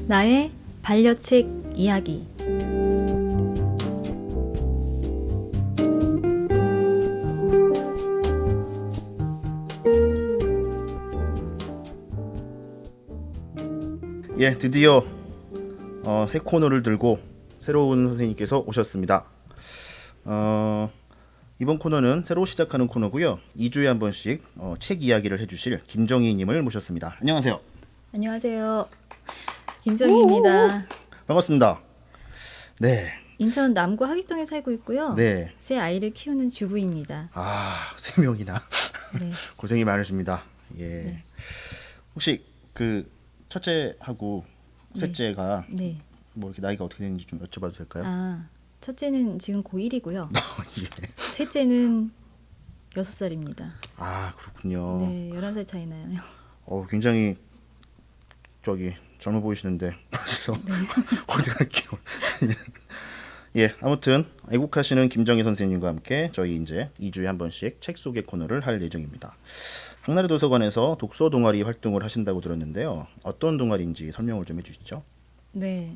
나의 반려책 이야기. 예, 드디어 새 코너를 들고 새로운 선생님께서 오셨습니다. 이번 코너는 새로 시작하는 코너고요. 2주에 한 번씩 책 이야기를 해주실 김정희 님을 모셨습니다. 안녕하세요. 안녕하세요. 김정희입니다. 반갑습니다. 네. 인천 남구 하객동에 살고 있고요. 네. 새 아이를 키우는 주부입니다. 아, 3명이나. 네. 고생이 많으십니다. 예. 네. 혹시 그 첫째하고 셋째가 네. 뭐 이렇게 나이가 어떻게 되는지 좀 여쭤봐도 될까요? 아, 첫째는 지금 고1이고요. 예. 셋째는 6살입니다. 아, 그렇군요. 네, 11살 차이 나요. 굉장히 젊어 보이시는데 벌써 고등학교. 예, 아무튼 애국하시는 김정희 선생님과 함께 저희 이제 2주에 한 번씩 책 소개 코너를 할 예정입니다. 항나리 도서관에서 독서 동아리 활동을 하신다고 들었는데요. 어떤 동아리인지 설명을 좀 해주시죠. 네,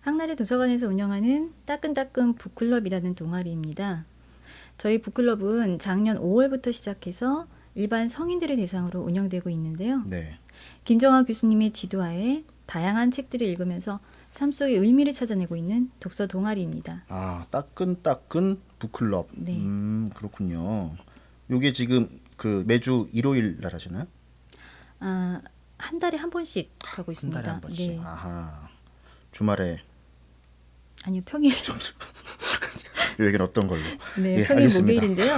항나리 도서관에서 운영하는 따끈따끈 북클럽이라는 동아리입니다. 저희 북클럽은 작년 5월부터 시작해서 일반 성인들을 대상으로 운영되고 있는데요. 네. 김정하 교수님의 지도하에 다양한 책들을 읽으면서 삶 속의 의미를 찾아내고 있는 독서 동아리입니다. 아, 따끈따끈 북클럽. 네. 그렇군요. 요게 지금 그 매주 일요일 날 하시나요? 아, 한 달에 한 번씩 하고 한 있습니다. 달에 한 번씩. 네. 아하. 주말에 아니요, 평일. 여기는 어떤 걸로? 네, 예, 평일 알겠습니다. 목요일인데요.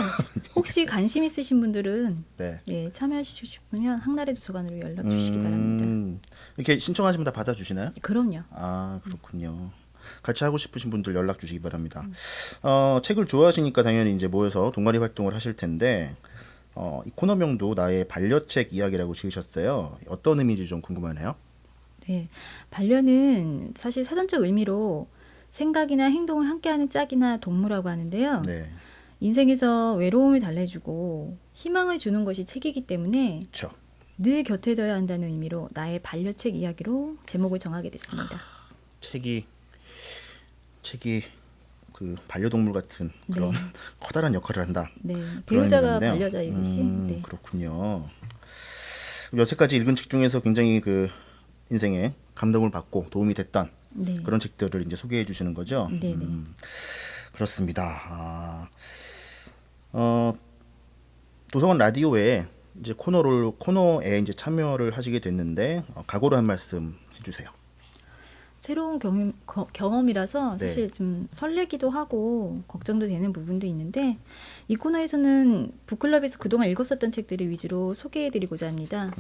혹시 관심 있으신 분들은 네. 참여하시고 싶으면 항나리 도서관으로 연락 주시기 바랍니다. 이렇게 신청하시면 다 받아주시나요? 그럼요. 아, 그렇군요. 같이 하고 싶으신 분들 연락 주시기 바랍니다. 책을 좋아하시니까 당연히 이제 모여서 동아리 활동을 하실 텐데 이 코너명도 나의 반려책 이야기라고 지으셨어요. 어떤 의미인지 좀 궁금하네요. 네, 반려는 사실 사전적 의미로 생각이나 행동을 함께하는 짝이나 동무라고 하는데요. 네, 인생에서 외로움을 달래주고 희망을 주는 것이 책이기 때문에 그렇죠. 늘 곁에 둬야 한다는 의미로 나의 반려책 이야기로 제목을 정하게 됐습니다. 책이 그 반려동물 같은 그런 네. 커다란 역할을 한다. 네, 그런 배우자가 의미인데요. 반려자이듯이. 네. 그렇군요. 여태까지 읽은 책 중에서 굉장히 그 인생에 감동을 받고 도움이 됐던 네. 그런 책들을 이제 소개해 주시는 거죠. 네네. 그렇습니다. 도서관 라디오에 이제 코너에 이제 참여를 하시게 됐는데 각오로 한 말씀 해주세요. 새로운 경험이라서 네. 사실 좀 설레기도 하고 걱정도 되는 부분도 있는데 이 코너에서는 북클럽에서 그동안 읽었었던 책들을 위주로 소개해드리고자 합니다.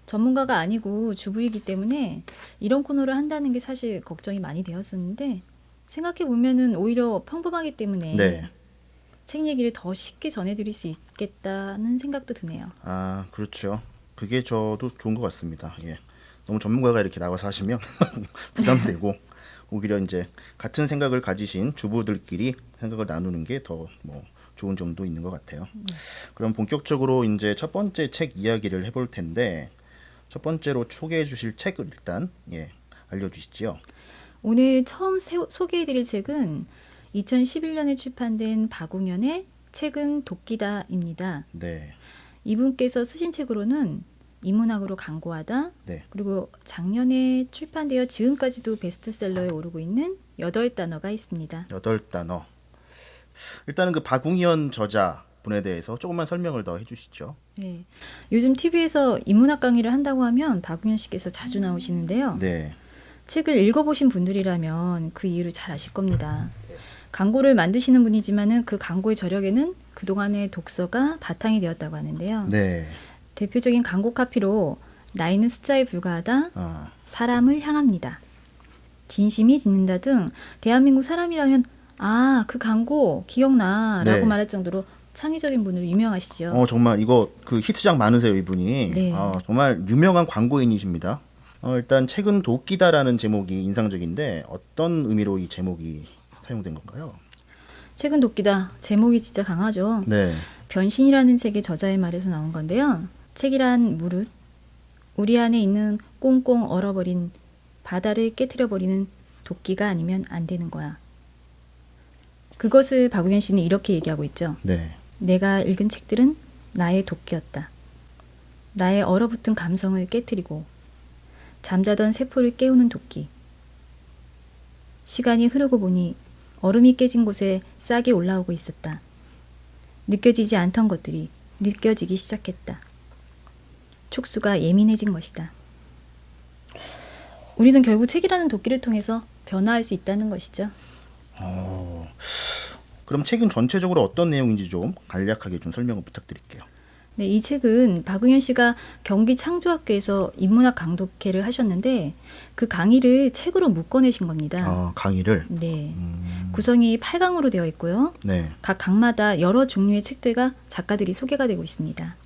전문가가 아니고 주부이기 때문에 이런 코너를 한다는 게 사실 걱정이 많이 되었었는데 생각해보면은 오히려 평범하기 때문에 네. 책 얘기를 더 쉽게 전해드릴 수 있겠다는 생각도 드네요. 아, 그렇죠. 그게 저도 좋은 것 같습니다. 예. 너무 전문가가 이렇게 나와서 하시면 부담되고 오히려 이제 같은 생각을 가지신 주부들끼리 생각을 나누는 게 더 뭐 좋은 점도 있는 것 같아요. 그럼 본격적으로 이제 첫 번째 책 이야기를 해볼 텐데 첫 번째로 소개해 주실 책을 일단 알려주시죠. 오늘 처음 소개해드릴 책은 2011년에 출판된 박웅현의 책은 도끼다입니다. 네. 이분께서 쓰신 책으로는 인문학으로 강고하다, 네. 그리고 작년에 출판되어 지금까지도 베스트셀러에 오르고 있는 8단어가 있습니다. 8단어. 일단은 그 박웅현 저자분에 대해서 조금만 설명을 더 해주시죠. 네. 요즘 TV에서 인문학 강의를 한다고 하면 박웅현 씨께서 자주 나오시는데요. 네. 책을 읽어보신 분들이라면 그 이유를 잘 아실 겁니다. 강고를 만드시는 분이지만은 그 강고의 저력에는 그동안의 독서가 바탕이 되었다고 하는데요. 네. 대표적인 강고 카피로 나이는 숫자에 불과하다, 사람을 향합니다, 진심이 짓는다 등 대한민국 사람이라면 아, 그 강고 기억나 라고 네. 말할 정도로 창의적인 분으로 유명하시죠. 정말 이거 그 히트작 많으세요, 이분이. 네. 정말 유명한 광고인이십니다. 일단 책은 도끼다라는 제목이 인상적인데 어떤 의미로 이 제목이 사용된 건가요? 책은 도끼다. 제목이 진짜 강하죠. 네. 변신이라는 책의 저자의 말에서 나온 건데요. 책이란 무릇 우리 안에 있는 꽁꽁 얼어버린 바다를 깨트려버리는 도끼가 아니면 안 되는 거야. 그것을 박우현 씨는 이렇게 얘기하고 있죠. 네. 내가 읽은 책들은 나의 도끼였다. 나의 얼어붙은 감성을 깨트리고 잠자던 세포를 깨우는 도끼. 시간이 흐르고 보니 얼음이 깨진 곳에 싹이 올라오고 있었다. 느껴지지 않던 것들이 느껴지기 시작했다. 촉수가 예민해진 것이다. 우리는 결국 책이라는 도끼를 통해서 변화할 수 있다는 것이죠. 그럼 책은 전체적으로 어떤 내용인지 좀 간략하게 좀 설명을 부탁드릴게요. 네, 이 책은 박응현 씨가 경기 창조학교에서 인문학 강독회를 하셨는데 그 강의를 책으로 묶어내신 겁니다. 강의를? 네. 구성이 8강으로 되어 있고요. 네. 각 강마다 여러 종류의 책들과 작가들이 소개가 되고 있습니다.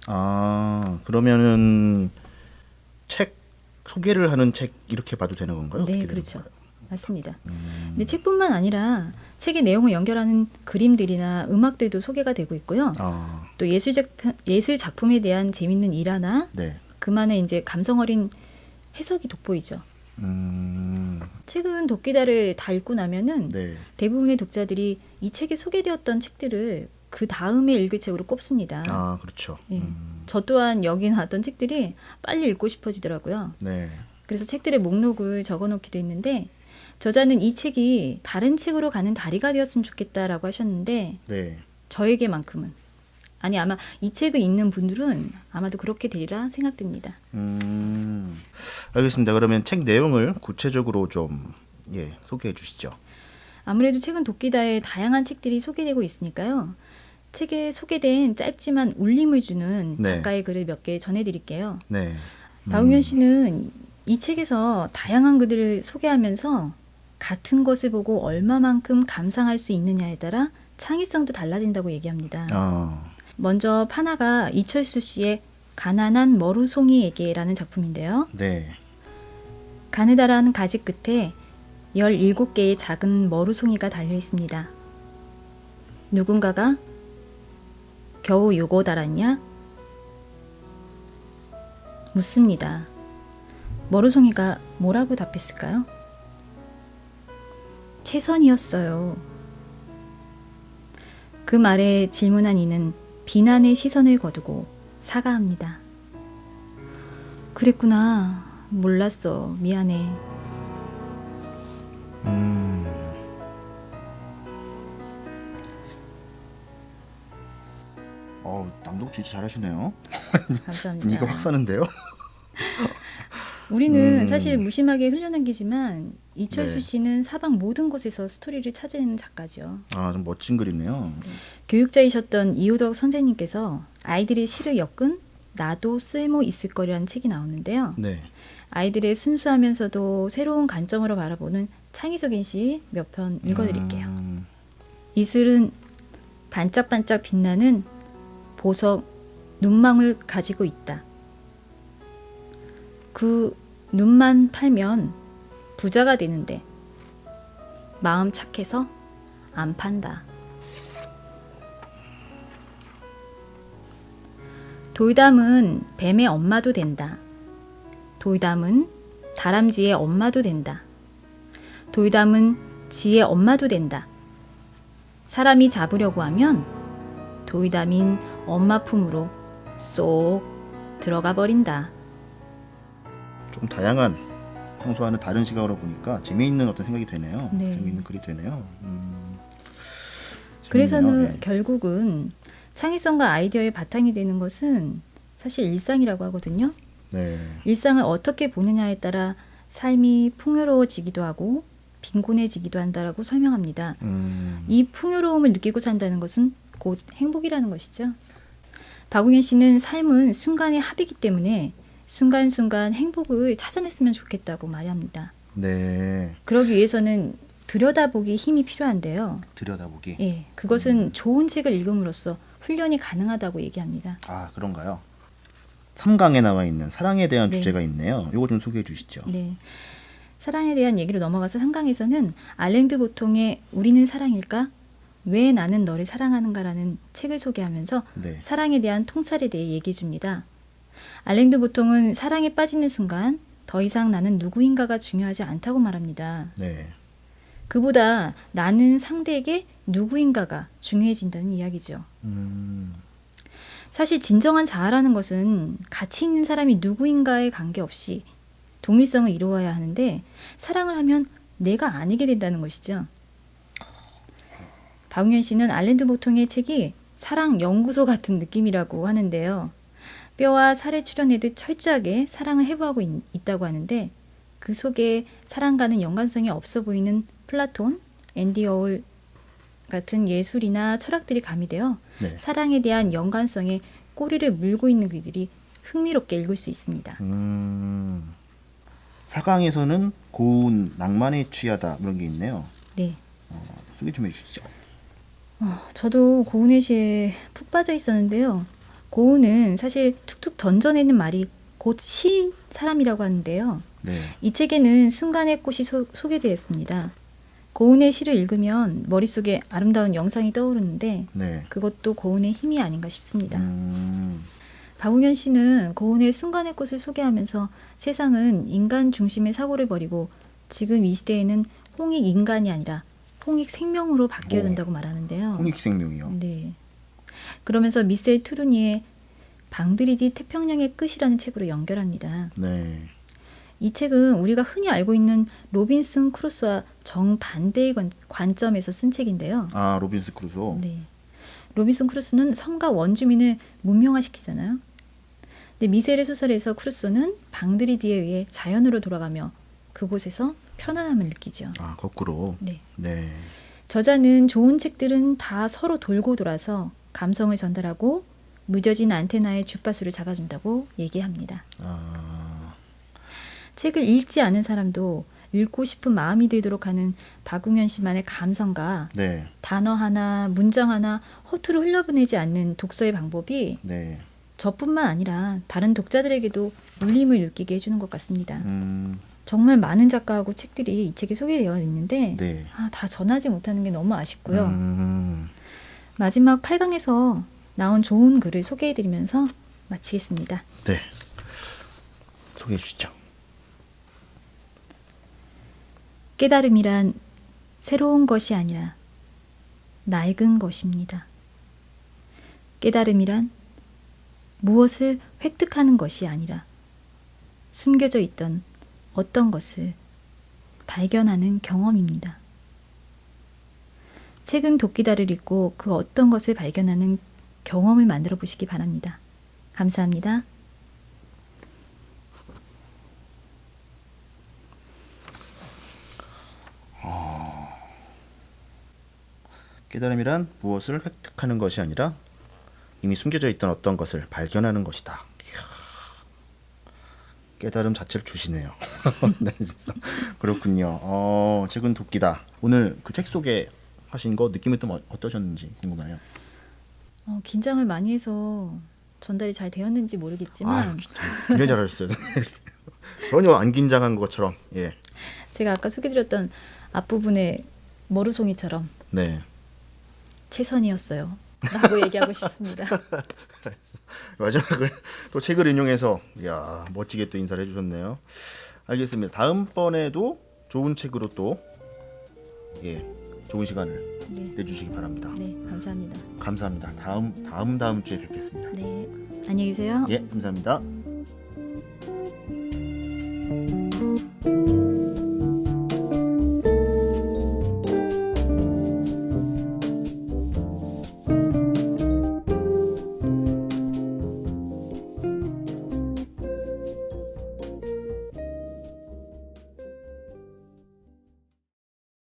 그러면은 책 소개를 하는 책 이렇게 봐도 되는 건가요? 네, 어떻게 되는 그렇죠. 건가요? 맞습니다. 근데 책뿐만 아니라 책의 내용을 연결하는 그림들이나 음악들도 소개가 되고 있고요. 또 예술 작품에 대한 재밌는 일화나 네. 그만의 이제 감성 어린 해석이 돋보이죠. 책은 도끼다를 다 읽고 나면은 네. 대부분의 독자들이 이 책에 소개되었던 책들을 그 다음에 읽을 책으로 꼽습니다. 그렇죠. 예. 저 또한 여기 나왔던 책들이 빨리 읽고 싶어지더라고요. 네. 그래서 책들의 목록을 적어놓기도 했는데 저자는 이 책이 다른 책으로 가는 다리가 되었으면 좋겠다라고 하셨는데 네. 저에게만큼은 아마 이 책을 읽는 분들은 아마도 그렇게 되리라 생각됩니다. 알겠습니다. 그러면 책 내용을 구체적으로 좀 소개해 주시죠. 아무래도 책은 도끼다에 다양한 책들이 소개되고 있으니까요. 책에 소개된 짧지만 울림을 주는 네. 작가의 글을 몇 개 전해드릴게요. 네. 박응현 씨는 이 책에서 다양한 글들을 소개하면서 같은 것을 보고 얼마만큼 감상할 수 있느냐에 따라 창의성도 달라진다고 얘기합니다. 먼저 파나가 이철수 씨의 가난한 머루송이에게라는 작품인데요. 네. 가느다란 가지 끝에 17개의 작은 머루송이가 달려 있습니다. 누군가가 겨우 요거 달았냐? 묻습니다. 머루송이가 뭐라고 답했을까요? 최선이었어요. 그 말에 질문한 이는 비난의 시선을 거두고 사과합니다. 그랬구나. 몰랐어. 미안해. 낭독 진짜 잘하시네요. 감사합니다. 분위기가 확 사는데요. 우리는 사실 무심하게 흘려넘기지만 이철수 네. 씨는 사방 모든 곳에서 스토리를 찾아내는 작가죠. 좀 멋진 글이네요. 교육자이셨던 이호덕 선생님께서 아이들의 시를 엮은 나도 쓸모 있을 거라는 책이 나오는데요. 네. 아이들의 순수하면서도 새로운 관점으로 바라보는 창의적인 시 몇 편 읽어드릴게요. 이슬은 반짝반짝 빛나는 보석 눈망울 가지고 있다. 그 눈만 팔면 부자가 되는데 마음 착해서 안 판다. 돌담은 뱀의 엄마도 된다. 돌담은 다람쥐의 엄마도 된다. 돌담은 지의 엄마도 된다. 사람이 잡으려고 하면 돌담인 엄마 품으로 쏙 들어가 버린다. 좀 다양한 평소와는 다른 시각으로 보니까 재미있는 어떤 생각이 되네요. 네. 재미있는 글이 되네요. 그래서는 재밌네요. 네. 결국은 창의성과 아이디어의 바탕이 되는 것은 사실 일상이라고 하거든요. 네. 일상을 어떻게 보느냐에 따라 삶이 풍요로워지기도 하고 빈곤해지기도 한다라고 설명합니다. 이 풍요로움을 느끼고 산다는 것은 곧 행복이라는 것이죠. 박웅현 씨는 삶은 순간의 합이기 때문에 순간순간 행복을 찾아냈으면 좋겠다고 말합니다. 네. 그러기 위해서는 들여다보기 힘이 필요한데요. 들여다보기. 예, 그것은 좋은 책을 읽음으로써 훈련이 가능하다고 얘기합니다. 아, 그런가요? 3강에 나와 있는 사랑에 대한 네. 주제가 있네요. 이거 좀 소개해 주시죠. 네. 사랑에 대한 얘기로 넘어가서 3강에서는 알랭드 보통의 우리는 사랑일까? 왜 나는 너를 사랑하는가라는 책을 소개하면서 네. 사랑에 대한 통찰에 대해 얘기해 줍니다. 알랭드 보통은 사랑에 빠지는 순간 더 이상 나는 누구인가가 중요하지 않다고 말합니다. 네. 그보다 나는 상대에게 누구인가가 중요해진다는 이야기죠. 사실 진정한 자아라는 것은 가치 있는 사람이 누구인가에 관계없이 독립성을 이루어야 하는데 사랑을 하면 내가 아니게 된다는 것이죠. 박웅현 씨는 알랭드 보통의 책이 사랑 연구소 같은 느낌이라고 하는데요. 뼈와 살에 출연해도 철저하게 사랑을 해부하고 있다고 하는데 그 속에 사랑과는 연관성이 없어 보이는 플라톤, 앤디 어울 같은 예술이나 철학들이 가미되어 네. 사랑에 대한 연관성에 꼬리를 물고 있는 글들이 흥미롭게 읽을 수 있습니다. 4강에서는 고운 낭만에 취하다 이런 게 있네요. 네. 소개 좀 해주시죠. 저도 고운의 시에 푹 빠져 있었는데요. 고운은 사실 툭툭 던져내는 말이 곧 시인 사람이라고 하는데요. 네. 이 책에는 순간의 꽃이 소개되었습니다. 고운의 시를 읽으면 머릿속에 아름다운 영상이 떠오르는데 네. 그것도 고운의 힘이 아닌가 싶습니다. 박웅현 씨는 고운의 순간의 꽃을 소개하면서 세상은 인간 중심의 사고를 버리고 지금 이 시대에는 홍익 인간이 아니라 홍익 생명으로 바뀌어야 된다고 말하는데요. 홍익생명이요. 네. 그러면서 미셀 트루니의 방드리디 태평양의 끝이라는 책으로 연결합니다. 네. 이 책은 우리가 흔히 알고 있는 로빈슨 크루소와 정반대의 관점에서 쓴 책인데요. 아, 로빈스 크루소. 네. 로빈슨 크루소는 섬과 원주민을 문명화시키잖아요. 근데 미셀의 소설에서 크루소는 방드리디에 의해 자연으로 돌아가며 그곳에서 편안함을 느끼죠. 아, 거꾸로. 네. 네. 저자는 좋은 책들은 다 서로 돌고 돌아서 감성을 전달하고 무뎌진 안테나의 주파수를 잡아준다고 얘기합니다. 책을 읽지 않은 사람도 읽고 싶은 마음이 들도록 하는 박웅현 씨만의 감성과 네. 단어 하나, 문장 하나 허투루 흘려보내지 않는 독서의 방법이 네. 저뿐만 아니라 다른 독자들에게도 울림을 느끼게 해주는 것 같습니다. 음, 정말 많은 작가하고 책들이 이 책에 소개되어 있는데 네. 다 전하지 못하는 게 너무 아쉽고요. 음, 마지막 8강에서 나온 좋은 글을 소개해드리면서 마치겠습니다. 네. 소개해 주시죠. 깨달음이란 새로운 것이 아니라 낡은 것입니다. 깨달음이란 무엇을 획득하는 것이 아니라 숨겨져 있던 어떤 것을 발견하는 경험입니다. 책은 도끼다를 읽고 그 어떤 것을 발견하는 경험을 만들어 보시기 바랍니다. 감사합니다. 깨달음이란 무엇을 획득하는 것이 아니라 이미 숨겨져 있던 어떤 것을 발견하는 것이다. 이야, 깨달음 자체를 주시네요. 네, 진짜. 그렇군요. 책은 도끼다. 오늘 그 책 소개 하신 거 느낌이 좀 어떠셨는지 궁금해요. 긴장을 많이 해서 전달이 잘 되었는지 모르겠지만 굉장히 잘하셨어요. 전혀 안 긴장한 것처럼. 예. 제가 아까 소개드렸던 앞부분의 머루송이처럼 네. 최선이었어요 라고 얘기하고 싶습니다. 마지막을 또 책을 인용해서 이야, 멋지게 또 인사를 해주셨네요. 알겠습니다. 다음번에도 좋은 책으로 또 좋은 시간을 네. 내주시기 바랍니다. 네, 감사합니다. 감사합니다. 다음 주에 뵙겠습니다. 네, 안녕히 계세요. 예, 감사합니다.